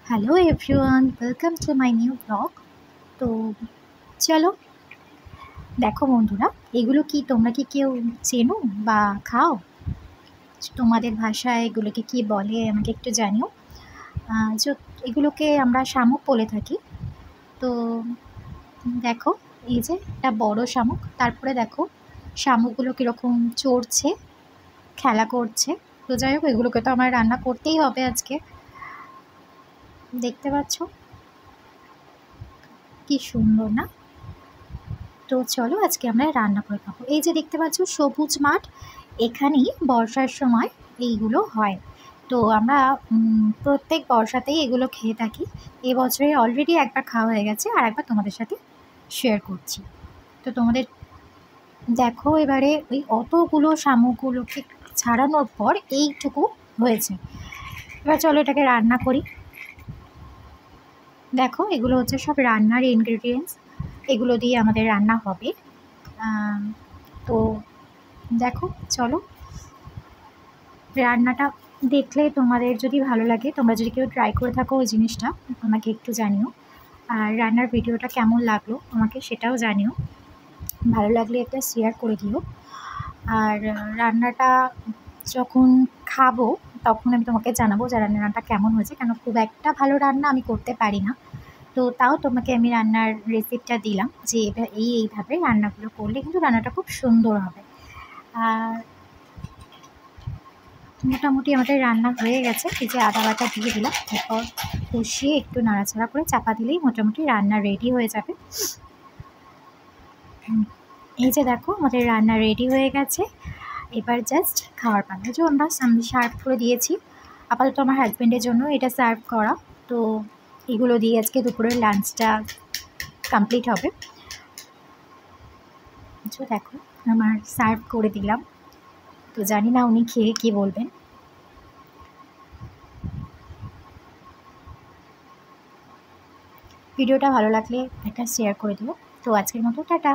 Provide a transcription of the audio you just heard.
Hello everyone, welcome to my new blog. তো চলো দেখো বন্ধুরা, এগুলো কি তোমরা কি কেউ চেনো বা খাও? তোমাদের ভাষায় এগুলোকে কি বলে আমাকে একটু জানিও। এগুলোকে আমরা শামুক বলে থাকি। তো দেখো, এই যে একটা বড় শামুক, তারপরে দেখো শামুকগুলো কীরকম চড়ছে, খেলা করছে। তো যাই হোক, এগুলোকে তো আমার রান্না করতেই হবে আজকে। দেখতে পাচ্ছ কি সুন্দর না? তো চলো আজকে আমরা রান্না করে খাবো। এই যে দেখতে পাচ্ছ সবুজ মাঠ, এখানেই বর্ষার সময় এইগুলো হয়। তো আমরা প্রত্যেক বর্ষাতেই এগুলো খেয়ে থাকি। এবছরে অলরেডি একবার খাওয়া হয়ে গেছে, আর একবার তোমাদের সাথে শেয়ার করছি। তো তোমাদের দেখো, এবারে ওই অতগুলো শামুকগুলোকে ছাড়ানোর পর এইটুকু হয়েছে। এবার চলো এটাকে রান্না করি। দেখো, এগুলো হচ্ছে সব রান্নার ইনগ্রিডিয়েন্টস, এগুলো দিয়ে আমাদের রান্না হবে। তো দেখো, চলো রান্নাটা দেখলে তোমাদের যদি ভালো লাগে, তোমরা যদি কেউ ট্রাই করে থাকো ওই জিনিসটা, আমাকে একটু জানিও। আর রান্নার ভিডিওটা কেমন লাগলো আমাকে সেটাও জানিও। ভালো লাগলে একটা শেয়ার করে দিও। আর রান্নাটা যখন খাবো তখন আমি তোমাকে জানাবো যে রান্নাটা কেমন হয়েছে, কেন খুব একটা ভালো রান্না আমি করতে পারি না। তো তাও তোমাকে আমি রান্নার রেসিপিটা দিলাম যে এইভাবে রান্নাগুলো করলে কিন্তু রান্নাটা খুব সুন্দর হবে। আর মোটামুটি আমাদের রান্না হয়ে গেছে। এই যে আদা বাটা দিয়ে দিলাম, এরপর কষিয়ে একটু নাড়াচাড়া করে চাপা দিলেই মোটামুটি রান্না রেডি হয়ে যাবে। এই যে দেখো, আমাদের রান্না রেডি হয়ে গেছে। এবার জাস্ট খাওয়ার পালা। যে আমরা সামনে সার্ভ করে দিয়েছি, আপাতত আমার হাজব্যান্ডের জন্য এটা সার্ভ করা। তো এগুলো দিয়ে আজকে দুপুরের লাঞ্চটা কমপ্লিট হবে। দেখো, আমার সার্ভ করে দিলাম। তো জানি না উনি খেয়ে কী বলবেন। ভিডিওটা ভালো লাগলে একটা শেয়ার করে দিও। তো আজকের মতো টাটা।